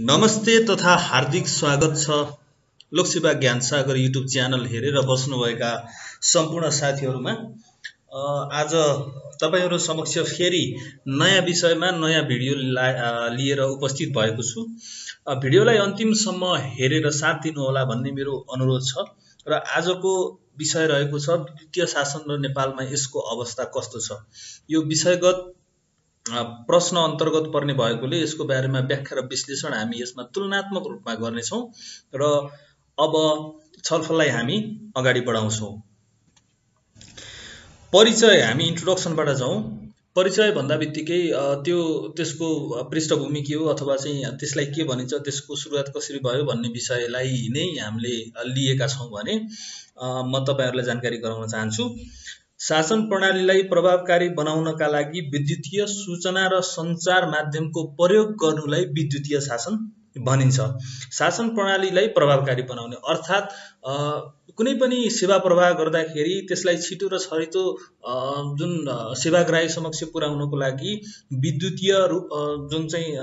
नमस्ते तथा हार्दिक स्वागत छ लोकसेवा ज्ञान सागर युट्युब च्यानल हेरेर बस्नुभएका सम्पूर्ण साथीहरुमा। आज तपाईहरु समक्ष फेरि नयाँ विषयमा नयाँ भिडियो लिएर उपस्थित भएको छु। भिडियोलाई अन्तिमसम्म हेरेर साथ दिनुहोला भन्ने मेरो अनुरोध छ र आजको विषय रहेको छ वित्तीय शासन र नेपालमा यसको अवस्था कस्तो छ। यो विषयगत प्रश्न अन्तर्गत पर्ने भएकोले यसको बारेमा व्याख्या र विश्लेषण हामी यसमा तुलनात्मक रूपमा गर्नेछौं र अब छलफललाई हामी अगाडि बढाउँछौं। परिचय हामी इन्ट्रोडक्सनबाट जाउँ। परिचय भन्दा बित्तिकै त्यसको पृष्ठभूमि के हो अथवा चाहिँ त्यसलाई के भनिन्छ, त्यसको सुरुवात कसरी भयो भन्ने विषयलाई नै हामीले लिएका छौं भने म तपाईहरुलाई जानकारी गराउन चाहन्छु। शासन प्रणालीलाई प्रभावकारी बनाउनका लागि विद्युतीय सूचना र सञ्चार माध्यमको प्रयोग गर्नुलाई विद्युतीय शासन भनिन्छ। शासन प्रणालीलाई प्रभावकारी बनाउने अर्थात् कुनै पनि सेवा प्रवाह गर्दाखेरि त्यसलाई छिटो र छरितो जुन सेवाग्राही समक्ष पुर्याउनको लागि विद्युतीय जुन चाहिँ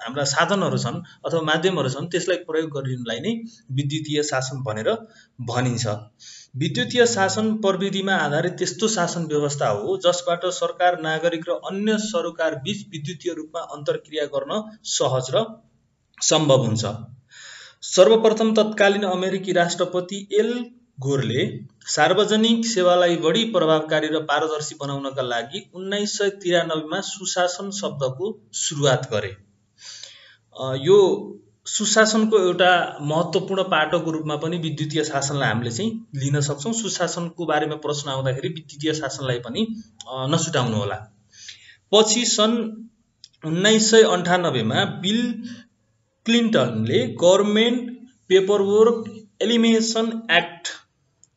हाम्रा साधनहरू छन् अथवा माध्यमहरू छन् त्यसलाई प्रयोग गरिनुलाई नै विद्युतीय शासन भनेर भनिन्छ। विद्युतीय शासन प्रविधिमा आधारित त्यस्तो शासन व्यवस्था हो जसबाट सरकार, नागरिक र अन्य सरोकार बीच विद्युतीय रूपमा अन्तर्क्रिया गर्न सहज र सम्भव हुन्छ। सर्वप्रथम तत्कालीन अमेरिकी राष्ट्रपति एल गोरले सार्वजनिक सेवालाई बढी प्रभावकारी र पारदर्शी बनाउनका लागि 1993 मा सुशासन शब्दको सुरुवात गरे। यो सुशासनको एउटा महत्त्वपूर्ण पाटोको रूपमा पनि विद्युतीय शासनलाई हामीले चाहिँ लिन सक्छौं। सुशासनको बारेमा प्रश्न आउँदाखेरि विद्युतीय शासनलाई पनि नछुटाउनु होला। पछि सन् 1998 मा बिल क्लिन्टनले गभर्नमेन्ट पेपरवर्क एलिमिनेसन एक्ट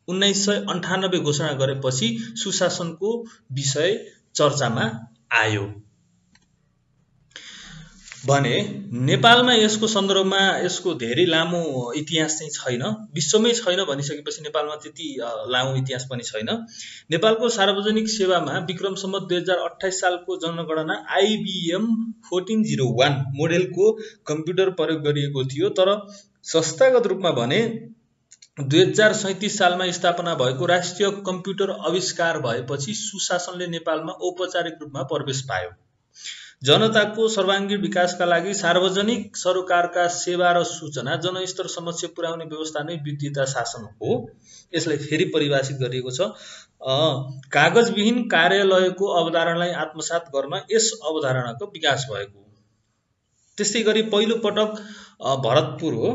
1998 घोषणा गरेपछि सुशासनको विषय चर्चामा आयो भने नेपालमा यसको सन्दर्भमा यसको धेरै लामो इतिहास चाहिँ छैन। विश्वमै छैन भनिसकेपछि नेपालमा त्यति लामो इतिहास पनि छैन। नेपालको सार्वजनिक सेवामा विक्रम सम्वत 2028 सालको जनगणना IBM 1401 मोडेलको कम्प्युटर प्रयोग गरिएको थियो, तर संस्थागत रूपमा भने 2037 सालमा स्थापना भएको राष्ट्रिय कम्प्युटर आविष्कार भएपछि सुशासनले नेपालमा औपचारिक रूपमा प्रवेश पायो। जनताको सर्वाङ्गीण विकासका लागि सार्वजनिक सरोकारका सेवा र सूचना जनस्तर समक्ष पुर्याउने व्यवस्था नै विद्युतीय शासन हो। यसलाई फेरि परिभाषित गरिएको छ, कागजविहीन कार्यालयको अवधारणालाई आत्मसात गर्न यस अवधारणाको विकास भएको। त्यस्तै गरी पहिलो पटक भरतपुर हो,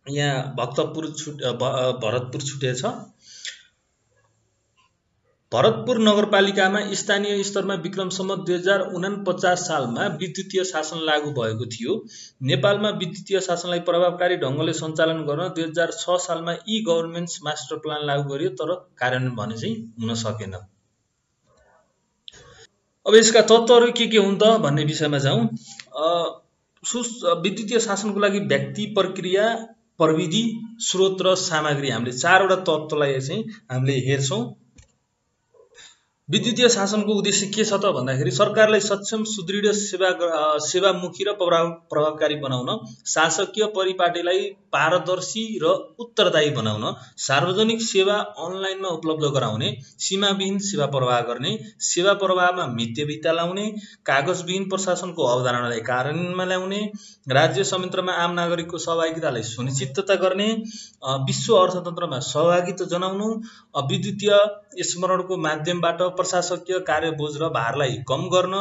यहाँ भरतपुर छुटेछ। भरतपुर नगरपालिकामा स्थानीय स्तरमा विक्रम सम्वत 2049 सालमा विद्युतीय शासन लागू भएको थियो। नेपालमा विद्युतीय शासनलाई प्रभावकारी ढंगले सञ्चालन गर्न 2006 सालमा ई-गभर्नेन्स मास्टर प्लान लागू गरियो, तर कार्यान्वयन भने चाहिँ हुन सकेन। अब यसका तत्त्वहरू के हुन् त भन्ने विषयमा जाउँ। विद्युतीय शासनको लागि व्यक्ति, प्रक्रिया, प्रविधि, स्रोत र सामग्री, हामीले चारवटा तत्त्वलाई चाहिँ हामीले हेर्छौं। विद्युतीय शासनको उद्देश्य के छ त भन्दाखेरि सरकारलाई सक्षम, सुदृढ, सेवामुखी र प्रभावकारी बनाउन, शासकीय परिपाटीलाई पारदर्शी र उत्तरदायी बनाउन, सार्वजनिक सेवा अनलाइनमा उपलब्ध गराउने, सीमाविहीन सेवा प्रवाह गर्ने, सेवा प्रवाहमा मित्यभित्ता ल्याउने, कागजविहीन प्रशासनको अवधारणालाई कार्यान्वयनमा ल्याउने, राज्य संयन्त्रमा आम नागरिकको सहभागितालाई सुनिश्चितता गर्ने, विश्व अर्थतन्त्रमा सहभागिता जनाउनु, विद्युतीय स्मरणको माध्यमबाट प्रशासकीय कार्यबोझ र भारलाई कम गर्न,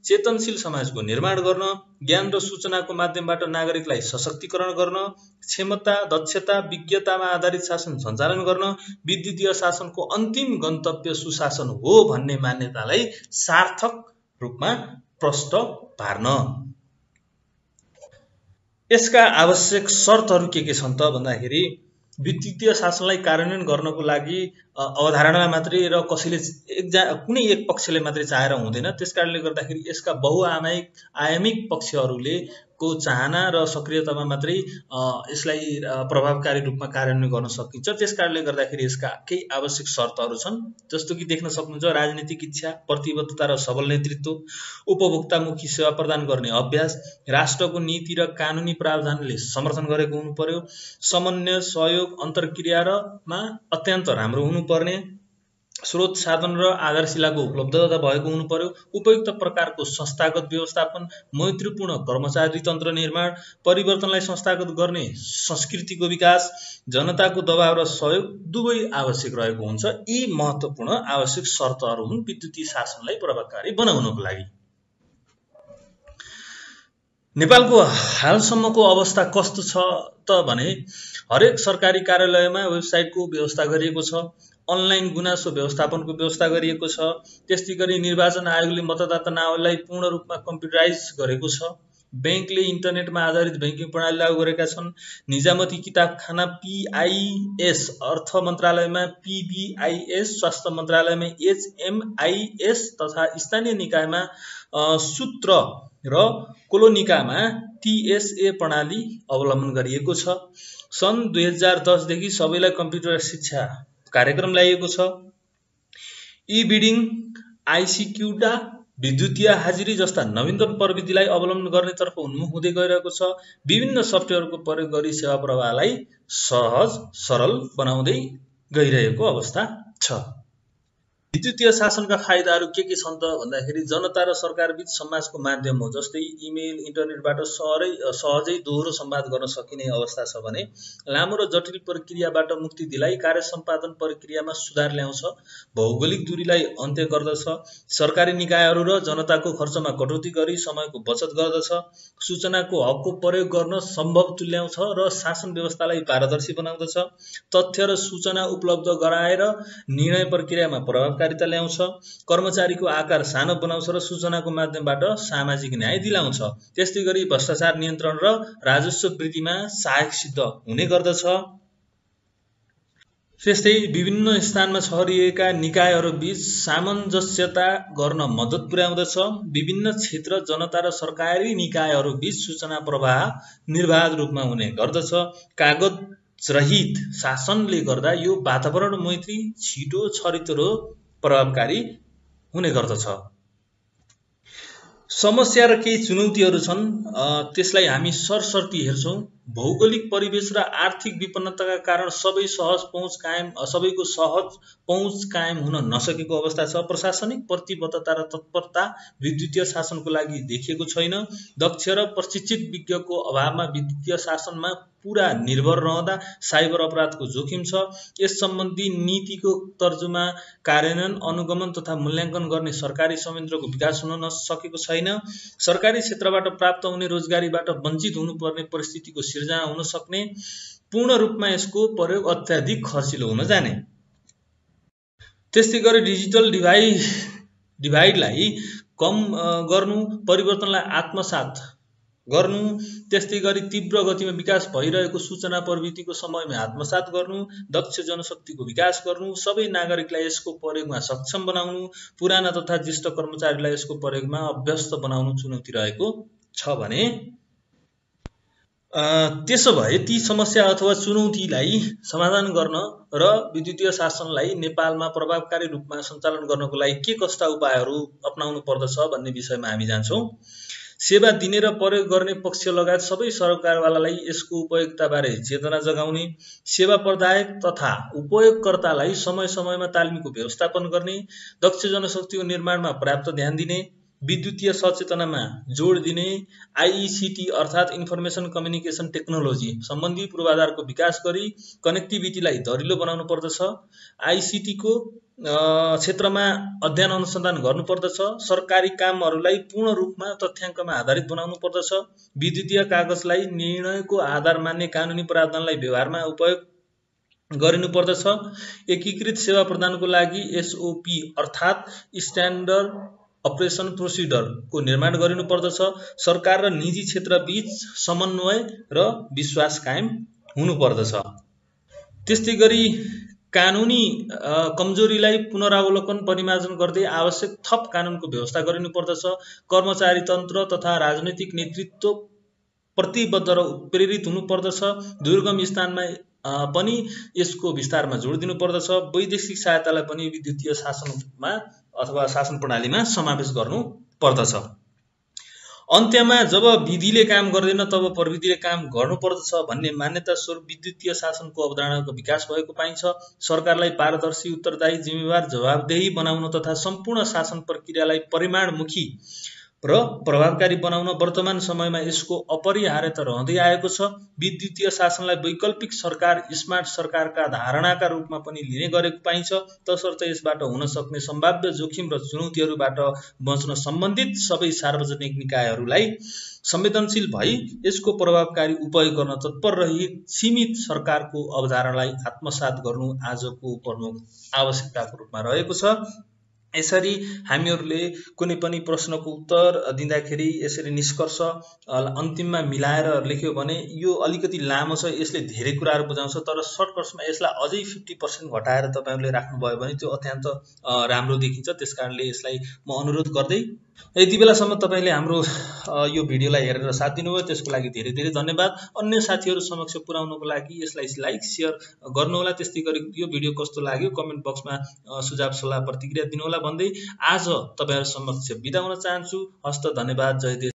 चेतनशील समाजको निर्माण गर्न, ज्ञान र सूचनाको माध्यमबाट नागरिकलाई सशक्तिकरण गर्न, क्षमता, दक्षता, विज्ञतामा आधारित शासन सञ्चालन गर्न, विद्युतीय शासनको अन्तिम गन्तव्य सुशासन हो भन्ने मान्यतालाई सार्थक रूपमा प्रष्ट पार्न। यसका आवश्यक शर्तहरू के छन् त भन्दाखेरि विद्युतीय शासनलाई कार्यान्वयन गर्नको लागि अवधारणा मात्रै र कसैले कुनै एक पक्षले मात्रै चाहेर हुँदैन। त्यसकारणले गर्दाखेरि यसका बहुआयामिक पक्षहरूले को चाहना र सक्रियतामा मात्रै यसलाई प्रभावकारी रूपमा कार्यान्वयन गर्न सकिन्छ। त्यसकारणले गर्दाखेरि यसका केही आवश्यक शर्तहरू छन्, जस्तो कि देख्न सक्नुहुन्छ राजनीतिक इच्छा, प्रतिबद्धता र सबल नेतृत्व, उपभोक्तामुखी सेवा प्रदान गर्ने अभ्यास, राष्ट्रको नीति र कानुनी प्रावधानले समर्थन गरेको हुनु पर्यो, समन्वय, सहयोग, अन्तर्क्रिया र मा अत्यन्त राम्रो हुनुपर्ने, स्रोत साधन र आधारशिलाको उपलब्धता भएको हुनु पर्यो, उपयुक्त प्रकारको संस्थागत व्यवस्थापन, मैत्रीपूर्ण कर्मचारी तन्त्र निर्माण, परिवर्तनलाई संस्थागत गर्ने संस्कृतिको विकास, जनताको दबाव र सहयोग दुवै आवश्यक रहेको हुन्छ। यी महत्त्वपूर्ण आवश्यक शर्तहरू हुन् विद्युतीय शासनलाई प्रभावकारी बनाउनको लागि। नेपालको हालसम्मको अवस्था कस्तो छ त भने हरेक सरकारी कार्यालयमा वेबसाइटको व्यवस्था गरिएको छ, अनलाइन गुनासो व्यवस्थापनको व्यवस्था गरिएको छ, त्यस्तै गरी निर्वाचन आयोगले मतदाता नावलीलाई पूर्ण रूपमा कम्प्युटराइज गरेको छ, बैंकले इन्टरनेटमा आधारित बैंकिङ प्रणाली लागू गरेका छन्, निजामती किताबखाना PIS, अर्थ मन्त्रालयमा PBIS, स्वास्थ्य मन्त्रालयमा HMIS तथा स्थानीय निकायमा सूत्र र कोलोनिकामा TSA प्रणाली अवलम्बन गरिएको छ। सन् 2010 देखि सबैलाई कम्प्युटर शिक्षा कार्यक्रम ल्याइएको छ। ई-बिडिङ, ICQDA, विद्युतीय हाजिरी जस्ता नवीनतम प्रविधिलाई अवलम्बन गर्नेतर्फ उन्मुख हुँदै गइरहेको छ। विभिन्न सफ्टवेयरको प्रयोग गरी सेवा प्रवाहलाई सहज सरल बनाउँदै गइरहेको अवस्था छ। विद्युतीय शासनका फाइदाहरू के छन् त भन्दाखेरि जनता र सरकार बीच समाजको माध्यम हो, जस्तै इमेल, इन्टरनेटबाट सहजै दोहोरो संवाद गर्न सकिने अवस्था छ भने लामो र जटिल प्रक्रियाबाट मुक्ति दिलाई कार्य सम्पादन प्रक्रियामा सुधार ल्याउँछ, भौगोलिक दूरीलाई अन्त्य गर्दछ, सरकारी निकायहरू र जनताको खर्चमा कटौती गरी समयको बचत गर्दछ, सूचनाको हकको प्रयोग गर्न सम्भव तुल्याउँछ र शासन व्यवस्थालाई पारदर्शी बनाउँदछ, तथ्य र सूचना उपलब्ध गराएर निर्णय प्रक्रियामा प्रभावकारिता ल्याउँछ, कर्मचारीको आकार सानो बनाउँछ र सूचनाको माध्यमबाट सामाजिक न्याय दिलाउँछ। त्यस्तै गरी भ्रष्टाचार नियन्त्रण र राजस्व वृद्धिमा सहायक सिद्ध हुने गर्दछ। त्यस्तै विभिन्न स्थानमा छरिएका निकायहरू बीच सामञ्जस्यता गर्न मद्दत पुर्याउँदछ। विभिन्न क्षेत्र, जनता र सरकारी निकायहरू बीच सूचना प्रवाह निर्बाध रूपमा हुने गर्दछ। कागज रहित शासनले गर्दा यो वातावरण मैत्री, छिटो, छरितो र प्रभावकारी हुने गर्दछ। समस्या र केही चुनौतीहरू छन्, त्यसलाई हामी सरसर्ती हेर्छौं। भौगोलिक परिवेश र आर्थिक विपन्नताका कारण सबैको सहज पहुँच कायम हुन नसकेको अवस्था छ। प्रशासनिक प्रतिबद्धता र तत्परता विद्युतीय शासनको लागि देखिएको छैन। दक्ष र प्रशिक्षित विज्ञको अभावमा विद्युतीय शासनमा पूरा निर्भर रहँदा साइबर अपराधको जोखिम छ। यस सम्बन्धी नीतिको तर्जुमा, कार्यान्वयन, अनुगमन तथा मूल्याङ्कन गर्ने सरकारी संयन्त्रको विकास हुन नसकेको छैन। सरकारी क्षेत्रबाट प्राप्त हुने रोजगारीबाट वञ्चित हुनुपर्ने परिस्थितिको सिर्जना हुन सक्ने, पूर्ण रूपमा यसको प्रयोग अत्याधिक खर्चिलो हुन जाने। त्यस्तै गरी डिजिटल डिभाइडलाई कम गर्नु, परिवर्तनलाई आत्मसात गर्नु, त्यस्तै गरी तीव्र गतिमा विकास भइरहेको सूचना प्रविधिको समयमा आत्मसात गर्नु, दक्ष जनशक्तिको विकास गर्नु, सबै नागरिकलाई यसको प्रयोगमा सक्षम बनाउनु, पुराना तथा ज्येष्ठ कर्मचारीलाई यसको प्रयोगमा अभ्यस्त बनाउनु चुनौती रहेको छ भने त्यसो भए ती समस्या अथवा चुनौतीलाई समाधान गर्न र विद्युतीय शासनलाई नेपालमा प्रभावकारी रूपमा सञ्चालन गर्नको लागि के कस्ता उपायहरू अपनाउनु पर्दछ भन्ने विषयमा हामी जान्छौं। सेवा दिने र प्रयोग गर्ने पक्ष लगायत सबै सरकारवालालाई यसको उपयोगिताबारे चेतना जगाउने, सेवा प्रदायक तथा उपयोगकर्तालाई समय समयमा तालिमको व्यवस्थापन गर्ने, दक्ष जनशक्तिको निर्माणमा पर्याप्त ध्यान दिने, विद्युतीय सचेतनामा जोड दिने, ICT अर्थात् इन्फर्मेसन कम्युनिकेसन टेक्नोलोजी सम्बन्धी पूर्वाधारको विकास गरी कनेक्टिभिटीलाई दरिलो बनाउनु पर्दछ। ICT को क्षेत्रमा अध्ययन अनुसन्धान गर्नुपर्दछ। सरकारी कामहरूलाई पूर्ण रूपमा तथ्याङ्कमा आधारित बनाउनु पर्दछ। विद्युतीय कागजलाई निर्णयको आधार मान्ने कानुनी प्रावधानलाई व्यवहारमा उपयोग गरिनुपर्दछ। एकीकृत सेवा प्रदानको लागि SOP अर्थात् स्ट्यान्डर्ड अपरेसन प्रोसिडर को निर्माण गरिनुपर्दछ। सरकार र निजी क्षेत्र बीच समन्वय र विश्वास कायम हुनुपर्दछ। त्यस्तै गरी कानुनी कमजोरीलाई पुनरावलोकन परिमार्जन गर्दै आवश्यक थप कानुनको व्यवस्था गरिनुपर्दछ। कर्मचारी तन्त्र तथा राजनैतिक नेतृत्व प्रतिबद्ध र प्रेरित हुनुपर्दछ। दुर्गम स्थानमा पनि यसको विस्तारमा जोड दिनुपर्दछ। वैदेशिक सहायतालाई पनि विद्युतीय शासनमा अथवा शासन प्रणालीमा समावेश गर्नु पर्दछ। अन्त्यमा जब विधिले काम गर्दैन तब प्रविधिले काम गर्नुपर्दछ भन्ने मान्यता स्वरूप विद्युतीय शासनको अवधारणाको विकास भएको पाइन्छ। सरकारलाई पारदर्शी, उत्तरदायी, जिम्मेवार, जवाबदेही बनाउन तथा सम्पूर्ण शासन प्रक्रियालाई परिमाणमुखी र प्रभावकारी बनाउन वर्तमान समयमा यसको अपरिहार्यता रहँदै आएको छ। विद्युतीय शासनलाई वैकल्पिक सरकार, स्मार्ट सरकारका धारणाका रूपमा पनि लिने गरेको पाइन्छ, तसर्थ यसबाट हुन सक्ने सम्भाव्य जोखिम र चुनौतीहरूबाट बच्न सम्बन्धित सबै सार्वजनिक निकायहरूलाई संवेदनशील भई यसको प्रभावकारी उपयोग गर्न तत्पर रही सीमित सरकारको अवधारणालाई आत्मसात गर्नु आजको प्रमुख आवश्यकताको रूपमा रहेको छ। यसरी हामीहरूले कुनै पनि प्रश्नको उत्तर दिँदाखेरि यसरी निष्कर्ष अन्तिममा मिलाएर लेख्यो भने यो अलिकति लामो छ, यसले धेरै कुराहरू बुझाउँछ, तर सर्टकट्समा यसलाई अझै 50% घटाएर तपाईहरुले राख्नुभयो भने त्यो अत्यन्त राम्रो देखिन्छ। त्यसकारणले यसलाई म अनुरोध गर्दै यति बेलासम्म तपाईले हाम्रो यो भिडियोलाई हेरेर साथ दिनुभयो त्यसको लागि धेरै धेरै धन्यवाद। अन्य साथीहरु समक्ष पुर्याउनको लागि यसलाई लाइक शेयर गर्नुहोला। त्यस्तै गरी यो भिडियो कस्तो लाग्यो कमेन्ट बक्समा सुझाव सल्लाह प्रतिक्रिया दिनुहोला भन्दै आज तपाईहरु समक्ष बिदा हुन चाहन्छु। हस्त, धन्यवाद, जय देश।